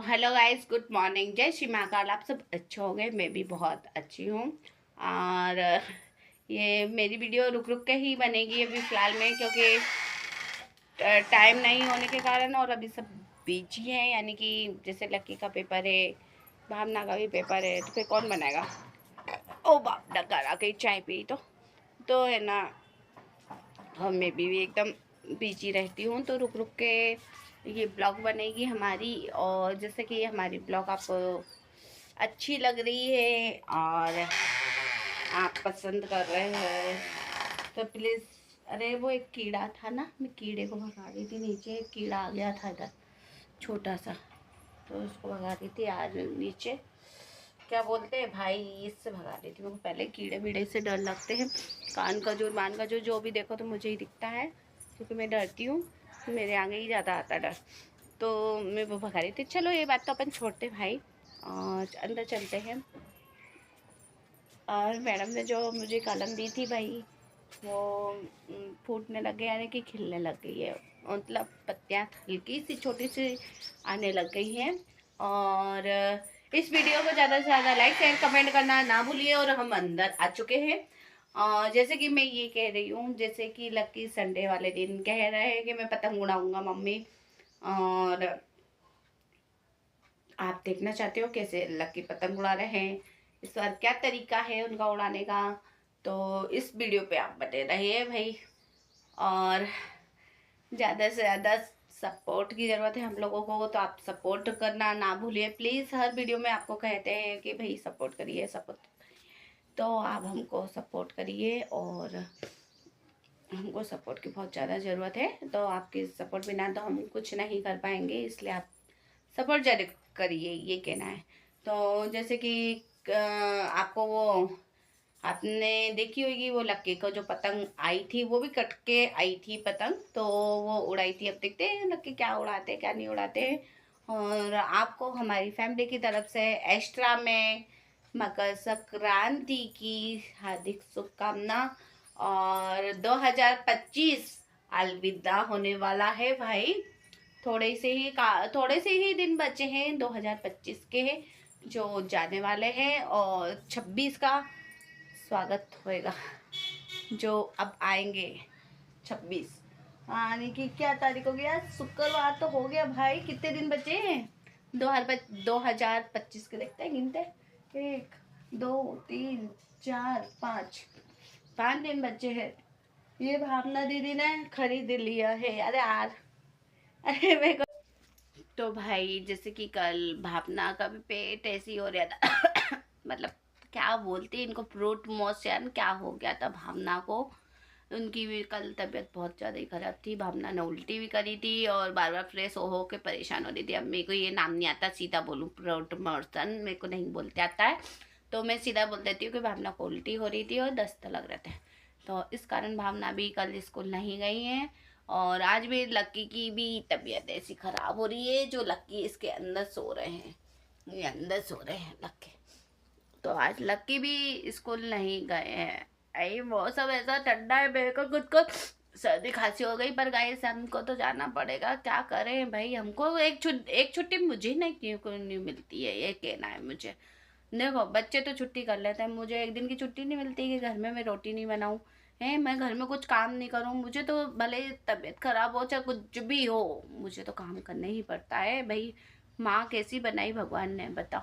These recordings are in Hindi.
हेलो गाइस, गुड मॉर्निंग, जय श्री महाकाल। आप सब अच्छे होंगे, मैं भी बहुत अच्छी हूँ। और ये मेरी वीडियो रुक रुक के ही बनेगी अभी फ़िलहाल में, क्योंकि टाइम नहीं होने के कारण और अभी सब बिजी हैं। यानी कि जैसे लक्की का पेपर है, भावना का भी पेपर है, तो फिर कौन बनाएगा। ओ बाप, डकार आ गई, चाय पी तो है ना। हम मैं भी एकदम बिजी रहती हूँ, तो रुक रुक के ये ब्लॉग बनेगी हमारी। और जैसे कि हमारी ब्लॉग आपको अच्छी लग रही है और आप पसंद कर रहे हैं तो प्लीज़। अरे वो एक कीड़ा था ना, मैं कीड़े को भगा रही थी। नीचे एक कीड़ा आ गया था इधर, छोटा सा, तो उसको भगा रही थी। आज नीचे क्या बोलते हैं भाई, इससे भगा रही थी। मेरे को पहले कीड़े वीड़े से डर लगते हैं। कान का मान का जो भी देखो तो मुझे ही दिखता है, क्योंकि मैं डरती हूँ। मेरे आगे ही ज़्यादा आता डर, तो मैं वो भगा रही थी। चलो ये बात तो अपन छोड़ते भाई, और अंदर चलते हैं। और मैडम ने जो मुझे कलम दी थी भाई, वो फूटने लग गई, यानी कि खिलने लग गई है। मतलब पत्तियाँ हल्की सी छोटी सी आने लग गई हैं। और इस वीडियो को ज़्यादा से ज़्यादा लाइक शेयर कमेंट करना ना भूलिए। और हम अंदर आ चुके हैं। और जैसे कि मैं ये कह रही हूँ, जैसे कि लकी संडे वाले दिन कह रहे हैं कि मैं पतंग उड़ाऊँगा मम्मी, और आप देखना चाहते हो कैसे लकी पतंग उड़ा रहे हैं, इस बार क्या तरीका है उनका उड़ाने का, तो इस वीडियो पे आप बने रहिए भाई। और ज़्यादा से ज़्यादा सपोर्ट की ज़रूरत है हम लोगों को, तो आप सपोर्ट करना ना भूलिए प्लीज़। हर वीडियो में आपको कहते हैं कि भाई सपोर्ट करिए, सपोर्ट, तो आप हमको सपोर्ट करिए। और हमको सपोर्ट की बहुत ज़्यादा ज़रूरत है, तो आपके सपोर्ट बिना तो हम कुछ नहीं कर पाएंगे, इसलिए आप सपोर्ट ज़रूर करिए, ये कहना है। तो जैसे कि आपको वो आपने देखी होगी, वो लक्की को जो पतंग आई थी वो भी कट के आई थी पतंग, तो वो उड़ाई थी। अब देखते हैं लक्की क्या उड़ाते क्या नहीं उड़ाते। और आपको हमारी फैमिली की तरफ से एक्स्ट्रा में मकर संक्रांति की हार्दिक शुभकामना। और 2025 अलविदा होने वाला है भाई। थोड़े से ही दिन बचे हैं 2025 के, जो जाने वाले हैं। और 26 का स्वागत होएगा, जो अब आएंगे 26। यानी कि क्या तारीख हो गया, शुक्रवार तो हो गया भाई। कितने दिन बचे हैं 2025 के, देखते हैं गिनते। 1 2 3 4 5 दिन बचे हैं। ये भावना दीदी ने खरीद लिया है। अरे यार, अरे मेरे को तो भाई, जैसे कि कल भावना का भी पेट ऐसे ही हो रहा था मतलब क्या बोलते हैं इनको, फ्रूट मोशन क्या हो गया था भावना को। उनकी भी कल तबीयत बहुत ज़्यादा ही खराब थी। भावना ने उल्टी भी करी थी और बार बार फ्रेश हो के परेशान हो रही थी। अब मेरे को ये नाम नहीं आता, सीधा बोलूँ फ्रूट मोशन मेरे को नहीं बोलते आता है, तो मैं सीधा बोल देती हूँ कि भावना को उल्टी हो रही थी और दस्त लग रहे थे। तो इस कारण भावना भी कल स्कूल नहीं गई हैं। और आज भी लक्की की भी तबीयत ऐसी खराब हो रही है, जो लक्की इसके अंदर सो रहे हैं, ये अंदर सो रहे हैं लक्की। तो आज लक्की भी स्कूल नहीं गए हैं। अरे मौसम ऐसा ठंडा है, मेरे को खुद को सर्दी खांसी हो गई। पर गाइस हमको तो जाना पड़ेगा, क्या करें भाई। हमको एक छुट्टी मुझे नहीं क्यों नहीं मिलती है, ये कहना है मुझे। देखो बच्चे तो छुट्टी कर लेते हैं, मुझे एक दिन की छुट्टी नहीं मिलती कि घर में मैं रोटी नहीं बनाऊं है, मैं घर में कुछ काम नहीं करूं। मुझे तो भले तबीयत खराब हो चाहे कुछ भी हो, मुझे तो काम करना ही पड़ता है भाई। माँ कैसी बनाई भगवान ने, बताओ,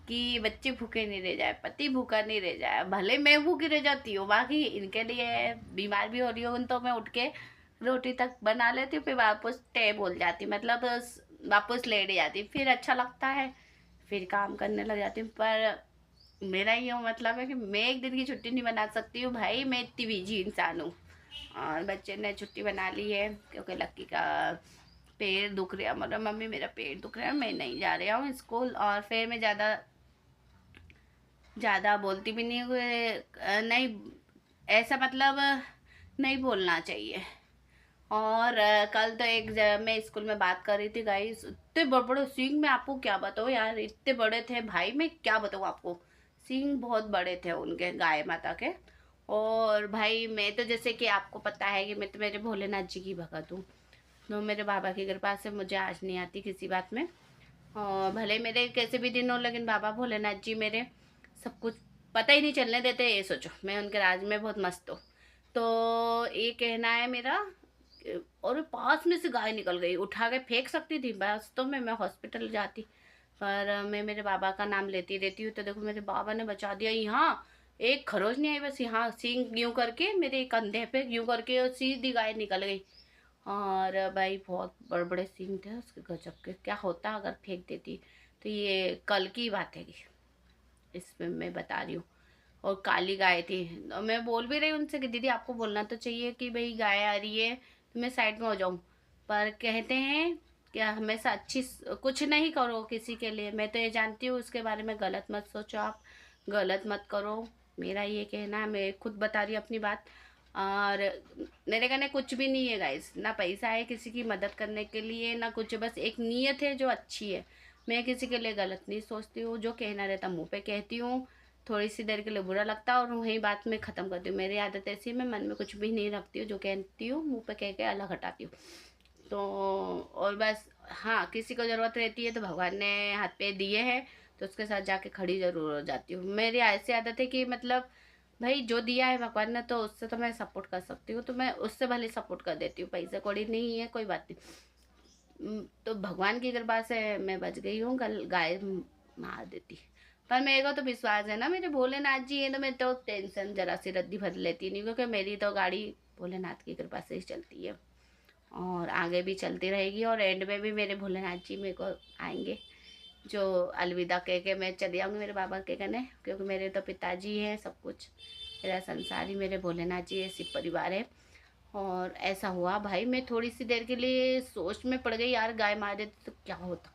कि बच्चे भूखे नहीं रह जाए, पति भूखा नहीं रह जाए। भले मैं भूखी रह जाती हूँ, बाकी इनके लिए बीमार भी हो रही हूँ तो मैं उठ के रोटी तक बना लेती हूँ, फिर वापस टे बोल जाती, मतलब वापस लेट जाती, फिर अच्छा लगता है, फिर काम करने लग जाती हूँ। पर मेरा ये मतलब है कि मैं एक दिन की छुट्टी नहीं बना सकती हूँ भाई, मैं इतनी बिजी इंसान हूँ। और बच्चे ने छुट्टी बना ली है क्योंकि लक्की का पेट दुख रहा है, मतलब मम्मी मेरा पेट दुख रहा है, मैं नहीं जा रहा हूँ स्कूल। और फिर मैं ज़्यादा ज़्यादा बोलती भी नहीं नहीं, ऐसा मतलब नहीं बोलना चाहिए। और कल तो मैं स्कूल में बात कर रही थी गाइस, इतने बड़े बड़े सींग, मैं आपको क्या बताऊँ यार, इतने बड़े थे भाई, मैं क्या बताऊँ आपको। सींग बहुत बड़े थे उनके, गाय माता के। और भाई मैं तो, जैसे कि आपको पता है कि मैं तो मेरे भोलेनाथ जी की भगत हूँ, तो मेरे बाबा की कृपा से मुझे आज नहीं आती किसी बात में। और भले मेरे कैसे भी दिन हो, लेकिन बाबा भोलेनाथ जी मेरे सब कुछ पता ही नहीं चलने देते। ये सोचो मैं उनके राज में बहुत मस्त हूँ। तो ये कहना है मेरा। और पास में से गाय निकल गई, उठा के फेंक सकती थी वास्तव में, मैं हॉस्पिटल जाती। पर मैं मेरे बाबा का नाम लेती रहती हूँ, तो देखो मेरे बाबा ने बचा दिया। यहाँ एक खरोच नहीं आई, बस यहाँ सींग यूं करके मेरे कंधे पे यूं करके और सीधी गाय निकल गई। और भाई बहुत बड़े बड़े सींग थे उसके, गजब के। क्या होता अगर फेंक देती। तो ये कल की बात है, इसमें मैं बता रही हूँ। और काली गाय थी, और मैं बोल भी रही उनसे कि दीदी आपको बोलना तो चाहिए कि भाई गाय आ रही है तो मैं साइड में हो जाऊँ। पर कहते हैं कि हमेशा अच्छी कुछ नहीं करो किसी के लिए। मैं तो ये जानती हूँ उसके बारे में गलत मत सोचो, आप गलत मत करो। मेरा ये कहना है, मैं खुद बता रही हूँ अपनी बात। और मेरे कहने कुछ भी नहीं है गाइस, ना पैसा है किसी की मदद करने के लिए ना कुछ, बस एक नीयत है जो अच्छी है। मैं किसी के लिए गलत नहीं सोचती हूँ, जो कहना रहता मुंह पे कहती हूँ। थोड़ी सी देर के लिए बुरा लगता है और वही बात मैं ख़त्म करती हूँ। मेरी आदत ऐसी है, मैं मन में कुछ भी नहीं रखती हूँ, जो कहती हूँ मुंह पे कह के अलग हटाती हूँ। तो और बस हाँ, किसी को ज़रूरत रहती है तो भगवान ने हाथ पे दिए हैं, तो उसके साथ जाके खड़ी ज़रूर हो जाती हूँ। मेरी ऐसी आदत है कि मतलब भाई जो दिया है भगवान ने, तो उससे तो मैं सपोर्ट कर सकती हूँ, तो मैं उससे भले सपोर्ट कर देती हूँ। पैसे कौड़ी नहीं है कोई बात नहीं। तो भगवान की कृपा से मैं बच गई हूँ, कल गाय मार देती। पर मेरे को तो विश्वास है ना मेरे भोलेनाथ जी है, तो मैं तो टेंशन जरा सी रद्दी भर लेती नहीं, क्योंकि मेरी तो गाड़ी भोलेनाथ की कृपा से ही चलती है और आगे भी चलती रहेगी। और एंड में भी मेरे भोलेनाथ जी मेरे को आएंगे, जो अलविदा कह के मैं चली आऊँगी मेरे बाबा के कहने, क्योंकि मेरे तो पिताजी हैं सब कुछ, मेरा संसार ही मेरे भोलेनाथ जी ऐसी परिवार है। और ऐसा हुआ भाई, मैं थोड़ी सी देर के लिए सोच में पड़ गई, यार गाय मार देती तो क्या होता।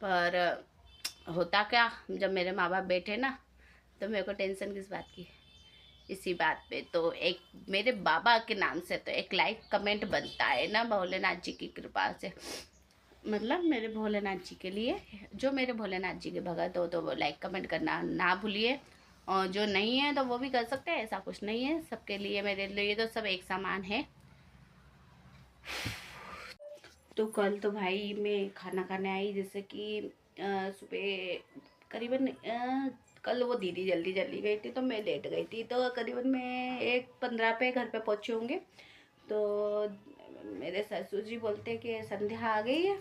पर होता क्या, जब मेरे माँ बाप बैठे ना, तो मेरे को टेंशन किस बात की। इसी बात पे तो एक मेरे बाबा के नाम से तो एक लाइक कमेंट बनता है ना भोलेनाथ जी की कृपा से। मतलब मेरे भोलेनाथ जी के लिए, जो मेरे भोलेनाथ जी के भगत हो तो वो लाइक कमेंट करना ना भूलिए। और जो नहीं है तो वो भी कर सकते हैं, ऐसा कुछ नहीं है। सबके लिए मेरे लिए तो सब एक समान है। तो कल तो भाई मैं खाना खाने आई, जैसे कि सुबह करीबन कल वो दीदी जल्दी जल्दी गई थी तो मैं लेट गई थी, तो करीबन मैं 1:15 पे घर पे पहुँचे होंगे। तो मेरे ससुर जी बोलते कि संध्या आ गई है।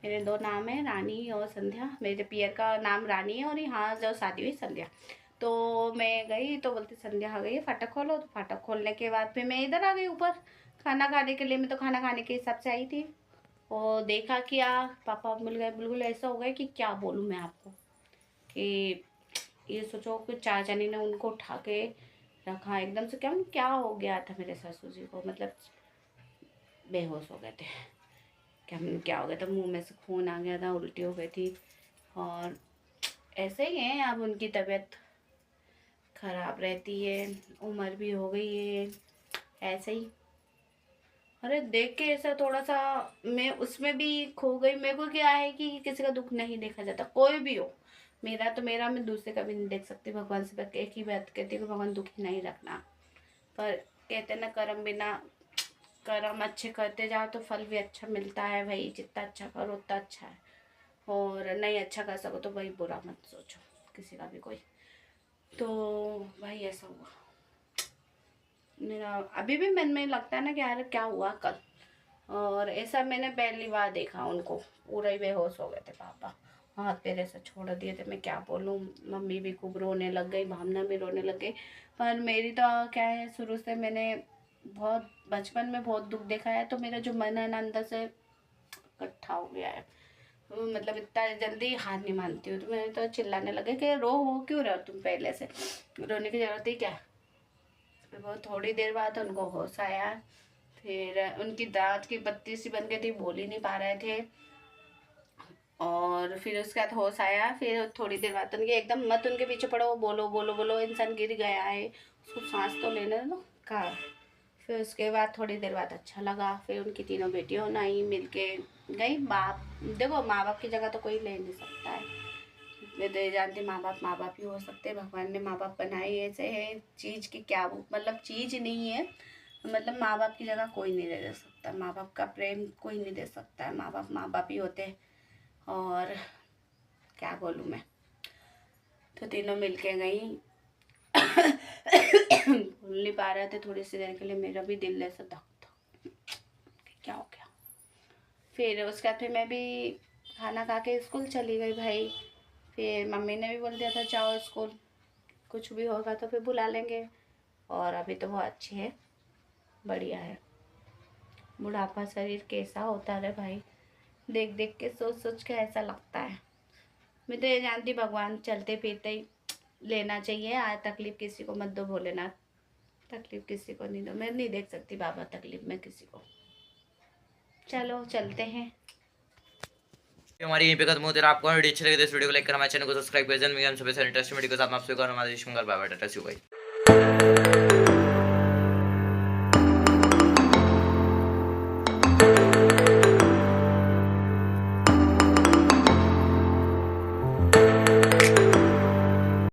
मेरे दो नाम है, रानी और संध्या। मेरे पियर का नाम रानी है और यहाँ जो शादी हुई संध्या। तो मैं गई तो बोलती संध्या आ गई है, फाटक खोलो। तो फाटक खोलने के बाद फिर मैं इधर आ गई ऊपर खाना खाने के लिए। मैं तो खाना खाने के हिसाब से आई थी, और देखा क्या, पापा मिल गए। बिल्कुल ऐसा हो गया कि क्या बोलूँ मैं आपको, कि ये सोचो कि चाचा ने उनको उठा के रखा एकदम से। क्या क्या हो गया था मेरे ससुर जी को, मतलब बेहोश हो गए थे। क्या हो गया था, मुंह में से खून आ गया था, उल्टी हो गई थी। और ऐसे ही है, अब उनकी तबीयत खराब रहती है, उम्र भी हो गई है, ऐसे ही। अरे देख के ऐसा थोड़ा सा मैं उसमें भी खो गई। मेरे को क्या है कि किसी का दुख नहीं देखा जाता, कोई भी हो। मेरा तो मेरा, मैं दूसरे का भी नहीं देख सकती। भगवान से बस एक ही बात कहती हूँ कि भगवान दुखी नहीं रखना। पर कहते ना, कर्म बिना, कर्म अच्छे करते जाओ तो फल भी अच्छा मिलता है भाई। जितना अच्छा करो उतना अच्छा है, और नहीं अच्छा कर सको तो भाई बुरा मत सोचो किसी का भी कोई। तो भाई ऐसा हुआ मेरा। अभी भी मन में लगता है ना कि यार क्या हुआ कल। और ऐसा मैंने पहली बार देखा उनको, पूरा ही बेहोश हो गए थे पापा, हाथ पैर ऐसा छोड़ दिए थे। मैं क्या बोलूँ, मम्मी भी खूब रोने लग गई, भावना भी रोने लग गई। पर मेरी तो क्या है, शुरू से मैंने बहुत बचपन में बहुत दुख देखा है, तो मेरा जो मन है ना अंदर से इकट्ठा हो गया है। मतलब इतना जल्दी हार नहीं मानती हूँ। तो मैंने तो चिल्लाने लगे कि रो हो क्यों रहे हो तुम, पहले से रोने की जरूरत ही क्या। फिर वो थोड़ी देर बाद उनको होश आया। फिर उनकी दांत की बत्ती सी बन गई थी, बोल ही नहीं पा रहे थे। और फिर उसके बाद होश आया। फिर थोड़ी देर बाद उनके एकदम मत उनके पीछे पड़ो, बोलो बोलो बोलो, इंसान गिर गया है, उसको सांस तो लेने दो कहा। फिर उसके बाद थोड़ी देर बाद अच्छा लगा। फिर उनकी तीनों बेटियों ने आई मिल के गई। बाप देखो, माँ बाप की जगह तो कोई ले नहीं सकता है। मैं तो ये जानती, माँ बाप ही हो सकते हैं। भगवान ने माँ बाप बनाए ऐसे है चीज़ की, क्या मतलब चीज़ नहीं है। मतलब माँ बाप की जगह कोई नहीं दे सकता, माँ बाप का प्रेम कोई नहीं दे सकता है। माँ बाप ही होते हैं। और क्या बोलूँ मैं, तो तीनों मिलके गई। भूल नहीं पा रहे थे थोड़ी सी देर के लिए, मेरा भी दिल ऐसा धक क्या हो गया। फिर उसके बाद फिर मैं भी खाना खा के स्कूल चली गई भाई। फिर मम्मी ने भी बोल दिया था जाओ स्कूल, कुछ भी होगा तो फिर बुला लेंगे। और अभी तो वो अच्छी है, बढ़िया है। बुढ़ापा शरीर कैसा होता है भाई, देख देख के सोच सोच के ऐसा लगता है। मैं तो ये जानती भगवान चलते फिरते ही लेना चाहिए, आज तकलीफ किसी को मत दो भोलेनाथ, तकलीफ किसी को नहीं दो। मैं नहीं देख सकती बाबा तकलीफ में किसी को। चलो चलते हैं। हमारी यहीं पे खत्म होती है। आपको वीडियो अच्छी लगी तो इस वीडियो को लाइक करना, हमारे चैनल को सब्सक्राइब कर देना। हम सभी से इंटरेस्टिंग वीडियो के साथ आपसे और हमारे देश में बाय बाय, टाटा सी बाय।